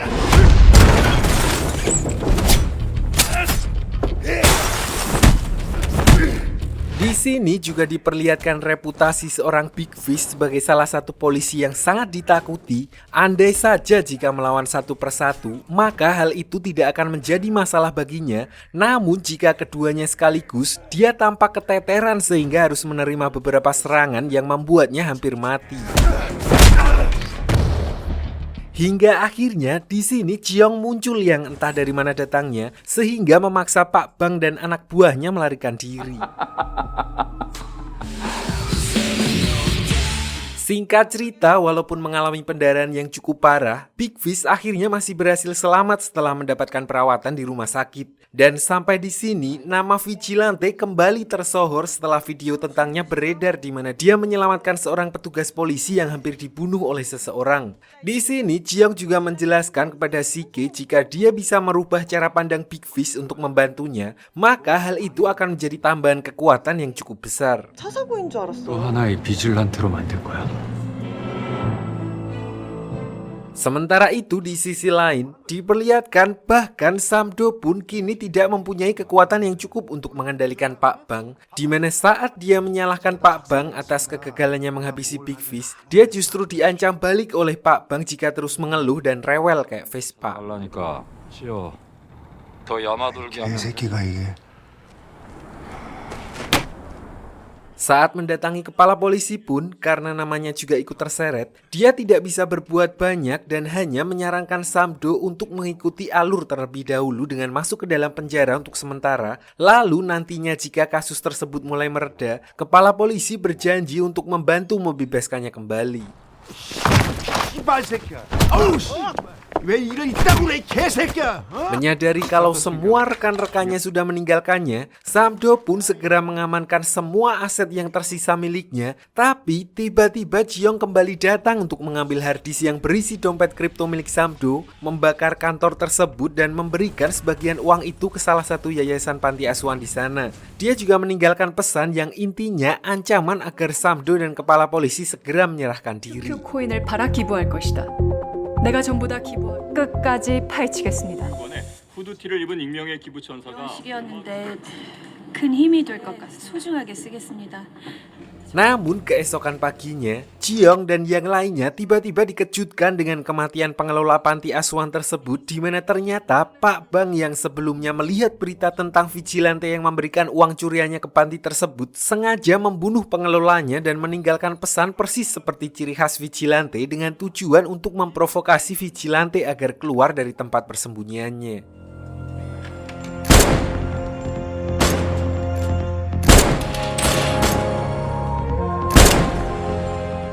Di sini juga diperlihatkan reputasi seorang Big Fish sebagai salah satu polisi yang sangat ditakuti. Andai saja jika melawan satu persatu, maka hal itu tidak akan menjadi masalah baginya. Namun jika keduanya sekaligus, dia tampak keteteran sehingga harus menerima beberapa serangan yang membuatnya hampir mati. Hingga akhirnya di sini Jeong muncul yang entah dari mana datangnya sehingga memaksa Pak Bang dan anak buahnya melarikan diri. Singkat cerita, walaupun mengalami pendarahan yang cukup parah, Big Fish akhirnya masih berhasil selamat setelah mendapatkan perawatan di rumah sakit. Dan sampai di sini, nama Vigilante kembali tersohor setelah video tentangnya beredar di mana dia menyelamatkan seorang petugas polisi yang hampir dibunuh oleh seseorang. Di sini, Jeong juga menjelaskan kepada Sike jika dia bisa merubah cara pandang Big Fish untuk membantunya, maka hal itu akan menjadi tambahan kekuatan yang cukup besar. 차사고인 줄 알았어. 또 하나의 비질란트로 만들 거야. Sementara itu di sisi lain, diperlihatkan bahkan Samdo pun kini tidak mempunyai kekuatan yang cukup untuk mengendalikan Pak Bang, di mana saat dia menyalahkan Pak Bang atas kegagalannya menghabisi Big Fish, dia justru diancam balik oleh Pak Bang jika terus mengeluh dan rewel kayak Vespa. 하려니까 쉬어. 더 야마돌게 하면 개새끼가 이게. Saat mendatangi kepala polisi pun, karena namanya juga ikut terseret, dia tidak bisa berbuat banyak dan hanya menyarankan Samdo untuk mengikuti alur terlebih dahulu dengan masuk ke dalam penjara untuk sementara. Lalu nantinya jika kasus tersebut mulai mereda, kepala polisi berjanji untuk membantu membebaskannya kembali. Menyadari kalau semua rekan-rekannya sudah meninggalkannya, Samdo pun segera mengamankan semua aset yang tersisa miliknya. Tapi tiba-tiba Jeong kembali datang untuk mengambil harddisk yang berisi dompet kripto milik Samdo, membakar kantor tersebut dan memberikan sebagian uang itu ke salah satu yayasan panti asuhan di sana. Dia juga meninggalkan pesan yang intinya ancaman agar Samdo dan kepala polisi segera menyerahkan diri. 코인을 팔아 기부할 것이다. 내가 전부 다 기부할 끝까지 파헤치겠습니다. 이번에 후드티를 입은 익명의 기부천사가 식이었는데 큰 힘이 될 것 같습니다. 소중하게 쓰겠습니다. Namun keesokan paginya, Jiong dan yang lainnya tiba-tiba dikejutkan dengan kematian pengelola panti asuhan tersebut, di mana ternyata Pak Bang yang sebelumnya melihat berita tentang vigilante yang memberikan uang curiannya ke panti tersebut sengaja membunuh pengelolanya dan meninggalkan pesan persis seperti ciri khas vigilante dengan tujuan untuk memprovokasi vigilante agar keluar dari tempat persembunyiannya.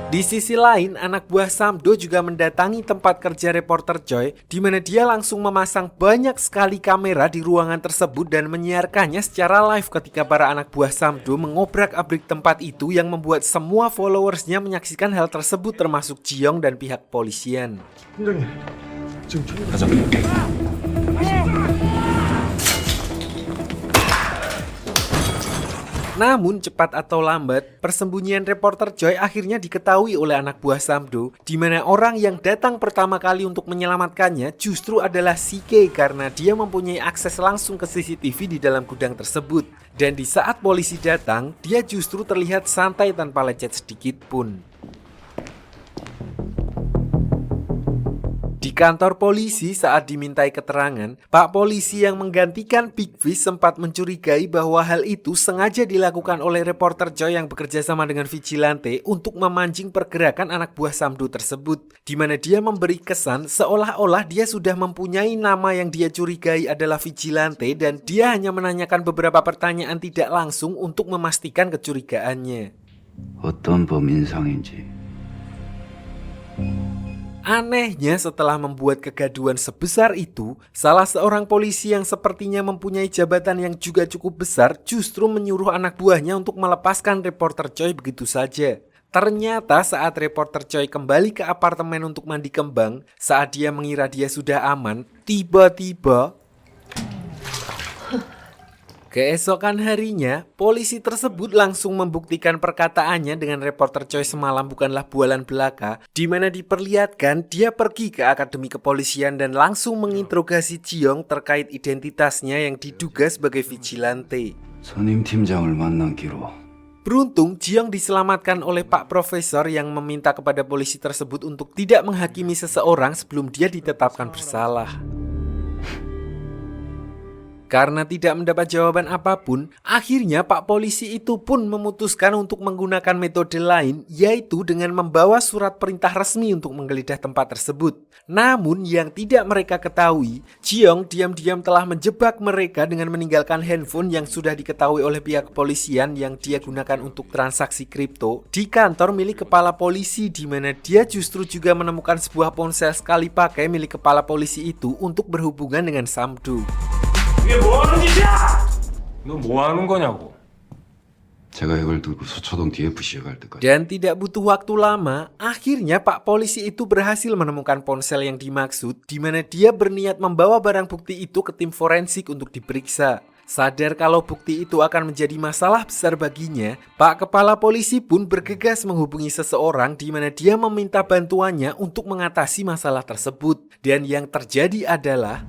Di sisi lain, anak buah Samdo juga mendatangi tempat kerja reporter Choi, di mana dia langsung memasang banyak sekali kamera di ruangan tersebut dan menyiarkannya secara live ketika para anak buah Samdo mengobrak-abrik tempat itu yang membuat semua followersnya menyaksikan hal tersebut termasuk Jiong dan pihak polisian. Namun cepat atau lambat, persembunyian reporter Choi akhirnya diketahui oleh anak buah Samdo, di mana orang yang datang pertama kali untuk menyelamatkannya justru adalah CK karena dia mempunyai akses langsung ke CCTV di dalam gudang tersebut. Dan di saat polisi datang, dia justru terlihat santai tanpa lecet sedikit pun. Di kantor polisi saat dimintai keterangan, Pak Polisi yang menggantikan Big Fish sempat mencurigai bahwa hal itu sengaja dilakukan oleh reporter Choi yang bekerja sama dengan vigilante untuk memancing pergerakan anak buah Samdo tersebut, di mana dia memberi kesan seolah-olah dia sudah mempunyai nama yang dia curigai adalah vigilante dan dia hanya menanyakan beberapa pertanyaan tidak langsung untuk memastikan kecurigaannya. 어떤 범인상인지. Anehnya setelah membuat kegaduhan sebesar itu, salah seorang polisi yang sepertinya mempunyai jabatan yang juga cukup besar justru menyuruh anak buahnya untuk melepaskan reporter Choi begitu saja. Ternyata saat reporter Choi kembali ke apartemen untuk mandi kembang, saat dia mengira dia sudah aman, tiba-tiba keesokan harinya, polisi tersebut langsung membuktikan perkataannya dengan reporter Choi semalam bukanlah bualan belaka, di mana diperlihatkan dia pergi ke Akademi Kepolisian dan langsung menginterogasi Jiong terkait identitasnya yang diduga sebagai vigilante. 선임 팀장을 만난 기록. Beruntung, Jiong diselamatkan oleh Pak Profesor yang meminta kepada polisi tersebut untuk tidak menghakimi seseorang sebelum dia ditetapkan bersalah. Karena tidak mendapat jawaban apapun, akhirnya Pak Polisi itu pun memutuskan untuk menggunakan metode lain, yaitu dengan membawa surat perintah resmi untuk menggeledah tempat tersebut. Namun yang tidak mereka ketahui, Jiong diam-diam telah menjebak mereka dengan meninggalkan handphone yang sudah diketahui oleh pihak kepolisian yang dia gunakan untuk transaksi kripto di kantor milik kepala polisi, di mana dia justru juga menemukan sebuah ponsel sekali pakai milik kepala polisi itu untuk berhubungan dengan Samdo. 이게 뭐하는 짓이야? 너 뭐 하는 거냐고. 제가 이걸 들고 서초동 DFC에 갈 때까지. Dan tidak butuh waktu lama, akhirnya Pak Polisi itu berhasil menemukan ponsel yang dimaksud, di mana dia berniat membawa barang bukti itu ke tim forensik untuk diperiksa. Sadar kalau bukti itu akan menjadi masalah besar baginya, Pak Kepala Polisi pun bergegas menghubungi seseorang di mana dia meminta bantuannya untuk mengatasi masalah tersebut. Dan yang terjadi adalah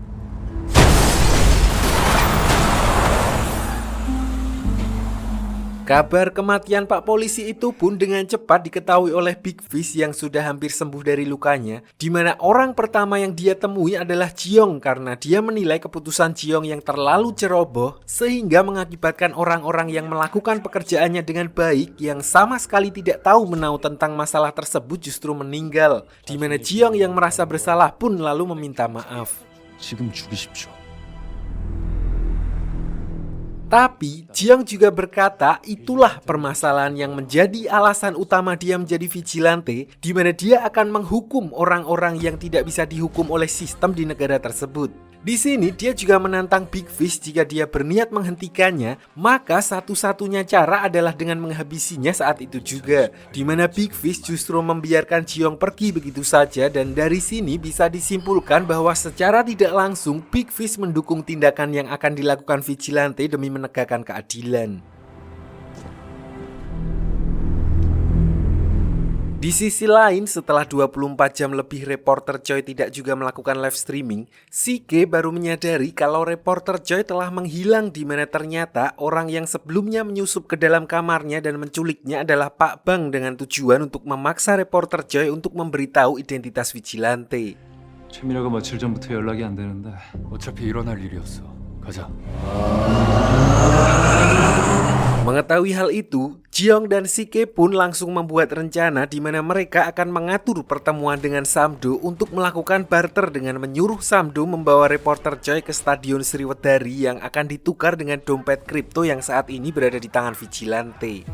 kabar kematian Pak Polisi itu pun dengan cepat diketahui oleh Big Fish yang sudah hampir sembuh dari lukanya, di mana orang pertama yang dia temui adalah Jiong karena dia menilai keputusan Jiong yang terlalu ceroboh sehingga mengakibatkan orang-orang yang melakukan pekerjaannya dengan baik yang sama sekali tidak tahu menau tentang masalah tersebut justru meninggal, di mana Jiong yang merasa bersalah pun lalu meminta maaf. 지금 죽이십시오. Tapi Jiong juga berkata itulah permasalahan yang menjadi alasan utama dia menjadi vigilante, di mana dia akan menghukum orang-orang yang tidak bisa dihukum oleh sistem di negara tersebut. Di sini dia juga menantang Big Fish jika dia berniat menghentikannya, maka satu-satunya cara adalah dengan menghabisinya saat itu juga. Di mana Big Fish justru membiarkan Jiong pergi begitu saja, dan dari sini bisa disimpulkan bahwa secara tidak langsung Big Fish mendukung tindakan yang akan dilakukan vigilante demi menegakkan keadilan. Di sisi lain, setelah 24 jam lebih reporter Choi tidak juga melakukan live streaming, Si-ge baru menyadari kalau reporter Choi telah menghilang, di mana ternyata orang yang sebelumnya menyusup ke dalam kamarnya dan menculiknya adalah Pak Bang dengan tujuan untuk memaksa reporter Choi untuk memberitahu identitas vigilante. 최민아가 며칠 전부터 연락이 안 되는데 어차피 일어날 일이었어. 가자. Mengetahui hal itu, Jiyoung dan Si-ge pun langsung membuat rencana di mana mereka akan mengatur pertemuan dengan Samdo untuk melakukan barter dengan menyuruh Samdo membawa reporter Choi ke Stadion Sriwedari yang akan ditukar dengan dompet kripto yang saat ini berada di tangan vigilante.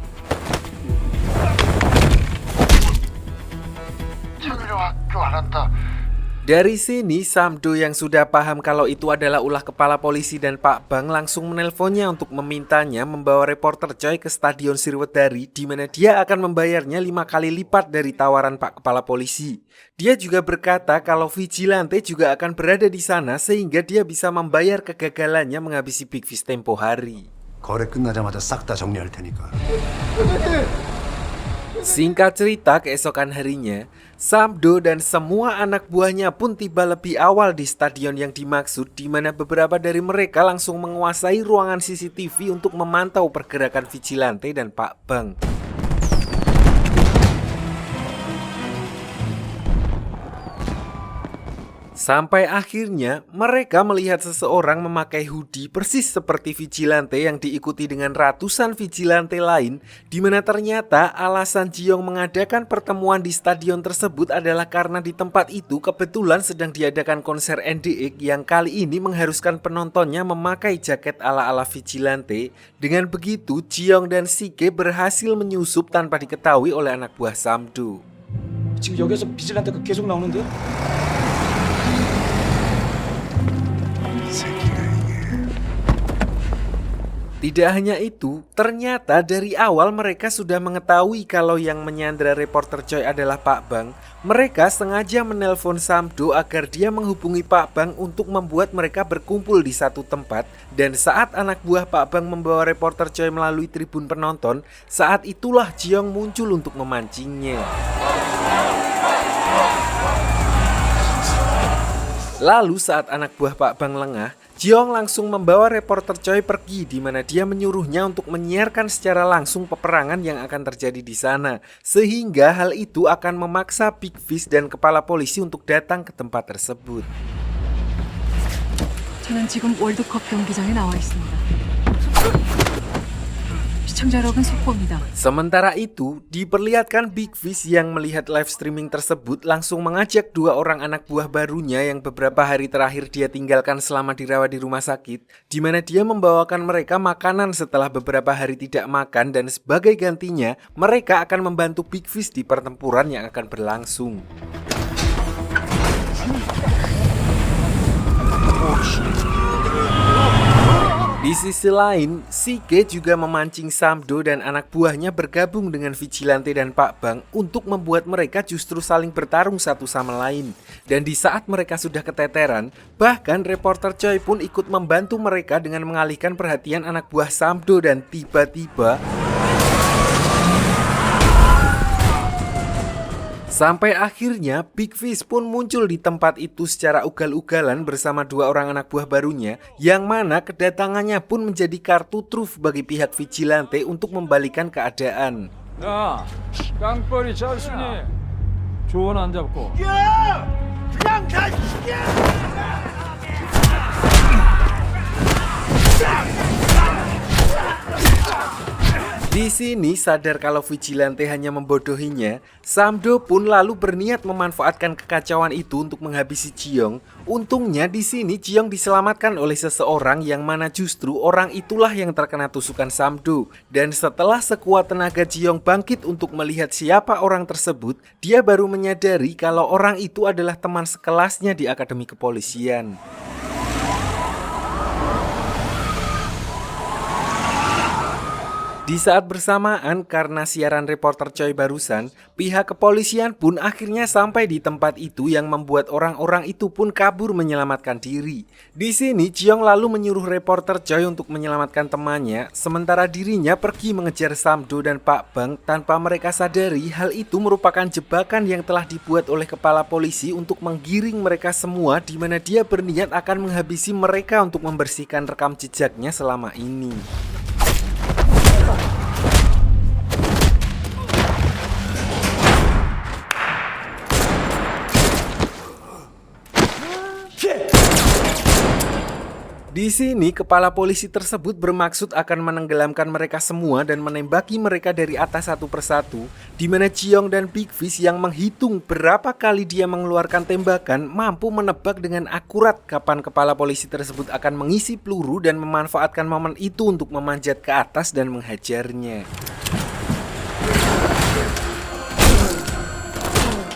Dari sini, Samdo yang sudah paham kalau itu adalah ulah kepala polisi dan Pak Bang langsung menelponnya untuk memintanya membawa reporter Choi ke Stadion Sriwedari, di mana dia akan membayarnya 5 kali lipat dari tawaran Pak Kepala Polisi. Dia juga berkata kalau vigilante juga akan berada di sana sehingga dia bisa membayar kegagalannya menghabisi Big Fish tempo hari. 거래 끝나자마자 싹 다 정리할 테니까. Singkat cerita, keesokan harinya, Samdo dan semua anak buahnya pun tiba lebih awal di stadion yang dimaksud, di mana beberapa dari mereka langsung menguasai ruangan CCTV untuk memantau pergerakan vigilante dan Pak Bang. Sampai akhirnya mereka melihat seseorang memakai hoodie persis seperti vigilante yang diikuti dengan ratusan vigilante lain, di mana ternyata alasan Jiyoung mengadakan pertemuan di stadion tersebut adalah karena di tempat itu kebetulan sedang diadakan konser NDX yang kali ini mengharuskan penontonnya memakai jaket ala-ala vigilante. Dengan begitu, Jiyoung dan Si-ge berhasil menyusup tanpa diketahui oleh anak buah Samdo. 지금 여기서 비질란테가 계속 나오는데? Tidak hanya itu, ternyata dari awal mereka sudah mengetahui kalau yang menyandra reporter Choi adalah Pak Bang. Mereka sengaja menelpon Samdo agar dia menghubungi Pak Bang untuk membuat mereka berkumpul di satu tempat. Dan saat anak buah Pak Bang membawa reporter Choi melalui tribun penonton, saat itulah Jiyoung muncul untuk memancingnya. Lalu saat anak buah Pak Bang lengah, Jiyoung langsung membawa reporter Choi pergi, di mana dia menyuruhnya untuk menyiarkan secara langsung peperangan yang akan terjadi di sana, sehingga hal itu akan memaksa Big Fish dan kepala polisi untuk datang ke tempat tersebut. 저는 지금 월드컵 경기장에 나와 있습니다. 시청자 여러분 속보입니다. Sementara itu, diperlihatkan Big Fish yang melihat live streaming tersebut langsung mengajak dua orang anak buah barunya yang beberapa hari terakhir dia tinggalkan selama dirawat di rumah sakit, di mana dia membawakan mereka makanan setelah beberapa hari tidak makan, dan sebagai gantinya mereka akan membantu Big Fish di pertempuran yang akan berlangsung. Di sisi lain, Si-ge juga memancing Samdo dan anak buahnya bergabung dengan vigilante dan Pak Bang untuk membuat mereka justru saling bertarung satu sama lain. Dan di saat mereka sudah keteteran, bahkan reporter Choi pun ikut membantu mereka dengan mengalihkan perhatian anak buah Samdo, dan tiba-tiba sampai akhirnya Big Fish pun muncul di tempat itu secara ugal-ugalan bersama dua orang anak buah barunya, yang mana kedatangannya pun menjadi kartu truf bagi pihak vigilante untuk membalikan keadaan. 야, 깡벌이 잡으시니 조언 안 잡고. Di sini sadar kalau vigilante hanya membodohinya, Samdo pun lalu berniat memanfaatkan kekacauan itu untuk menghabisi Jiyoung. Untungnya di sini Jiyoung diselamatkan oleh seseorang yang mana justru orang itulah yang terkena tusukan Samdo. Dan setelah sekuat tenaga Jiyoung bangkit untuk melihat siapa orang tersebut, dia baru menyadari kalau orang itu adalah teman sekelasnya di Akademi Kepolisian. Di saat bersamaan, karena siaran reporter Choi barusan, pihak kepolisian pun akhirnya sampai di tempat itu yang membuat orang-orang itu pun kabur menyelamatkan diri. Di sini, Jiyoung lalu menyuruh reporter Choi untuk menyelamatkan temannya, sementara dirinya pergi mengejar Samdo dan Pak Bang tanpa mereka sadari hal itu merupakan jebakan yang telah dibuat oleh kepala polisi untuk menggiring mereka semua, di mana dia berniat akan menghabisi mereka untuk membersihkan rekam jejaknya selama ini. Di sini, kepala polisi tersebut bermaksud akan menenggelamkan mereka semua dan menembaki mereka dari atas satu persatu, di mana Jiyoung dan Big Fish yang menghitung berapa kali dia mengeluarkan tembakan mampu menebak dengan akurat kapan kepala polisi tersebut akan mengisi peluru dan memanfaatkan momen itu untuk memanjat ke atas dan menghajarnya.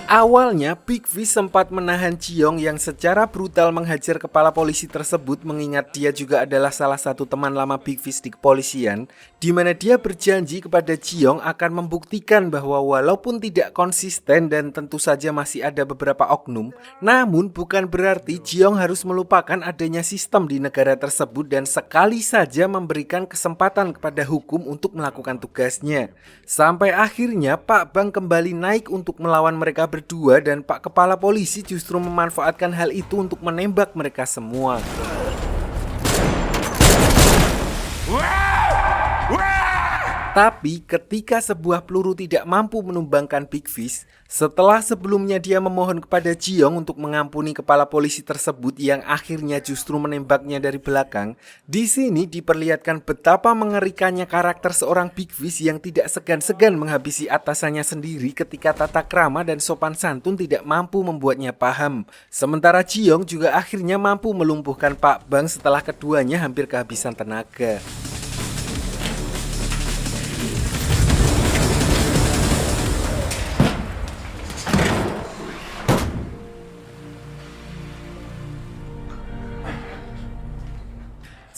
Awalnya, Big Fish sempat menahan Jiyoung yang secara brutal menghajar kepala polisi tersebut, mengingat dia juga adalah salah satu teman lama Big Fish di kepolisian, di mana dia berjanji kepada Jiyoung akan membuktikan bahwa walaupun tidak konsisten dan tentu saja masih ada beberapa oknum, namun bukan berarti Jiyoung harus melupakan adanya sistem di negara tersebut dan sekali saja memberikan kesempatan kepada hukum untuk melakukan tugasnya. Sampai akhirnya Pak Bang kembali naik untuk melawan mereka berdua dan Pak Kepala Polisi justru memanfaatkan hal itu untuk menembak mereka semua. Tapi ketika sebuah peluru tidak mampu menumbangkan Big Fish, setelah sebelumnya dia memohon kepada Jiyoung untuk mengampuni kepala polisi tersebut yang akhirnya justru menembaknya dari belakang, di sini diperlihatkan betapa mengerikannya karakter seorang Big Fish yang tidak segan-segan menghabisi atasannya sendiri ketika tata krama dan sopan santun tidak mampu membuatnya paham. Sementara Jiyoung juga akhirnya mampu melumpuhkan Pak Bang setelah keduanya hampir kehabisan tenaga.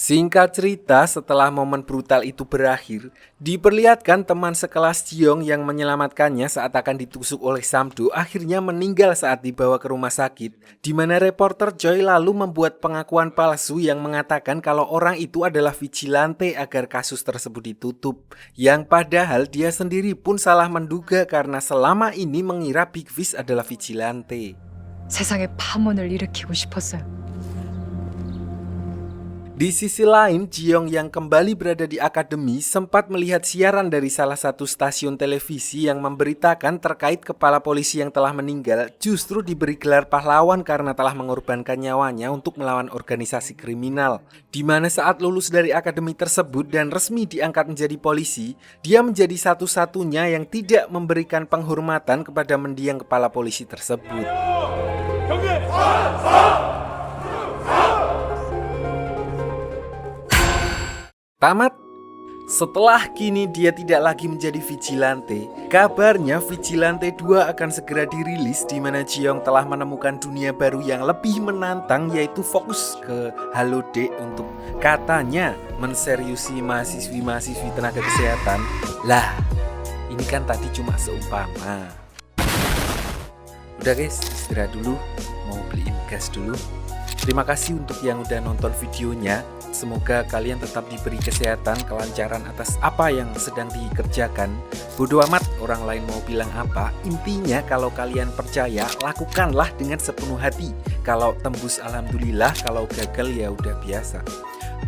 Singkat cerita, setelah momen brutal itu berakhir, diperlihatkan teman sekelas Jiyoung yang menyelamatkannya saat akan ditusuk oleh Samdo akhirnya meninggal saat dibawa ke rumah sakit, di mana reporter Choi lalu membuat pengakuan palsu yang mengatakan kalau orang itu adalah vigilante agar kasus tersebut ditutup, yang padahal dia sendiri pun salah menduga karena selama ini mengira Big Fish adalah vigilante. 세상에 파문을 일으키고 싶었어요. Di sisi lain, Jiyoung yang kembali berada di akademi sempat melihat siaran dari salah satu stasiun televisi yang memberitakan terkait kepala polisi yang telah meninggal justru diberi gelar pahlawan karena telah mengorbankan nyawanya untuk melawan organisasi kriminal. Di mana saat lulus dari akademi tersebut dan resmi diangkat menjadi polisi, dia menjadi satu-satunya yang tidak memberikan penghormatan kepada mendiang kepala polisi tersebut. Tamat. Setelah kini dia tidak lagi menjadi vigilante, kabarnya Vigilante 2 akan segera dirilis, di mana Jiyoung telah menemukan dunia baru yang lebih menantang, yaitu fokus ke halodeck untuk katanya menseriusi mahasiswi-mahasiswi tenaga kesehatan. Lah, ini kan tadi cuma seumpama. Udah guys, istirahat dulu, mau beliin gas dulu. Terima kasih untuk yang udah nonton videonya. Semoga kalian tetap diberi kesehatan, kelancaran atas apa yang sedang dikerjakan. Bodoh amat orang lain mau bilang apa. Intinya kalau kalian percaya, lakukanlah dengan sepenuh hati. Kalau tembus alhamdulillah, kalau gagal ya udah biasa.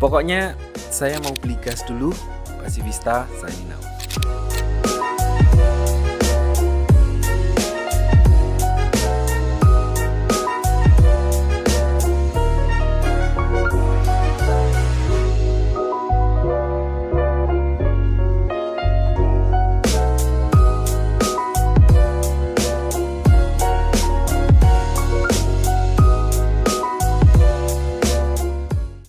Pokoknya saya mau beli gas dulu. Pasifista, signing out.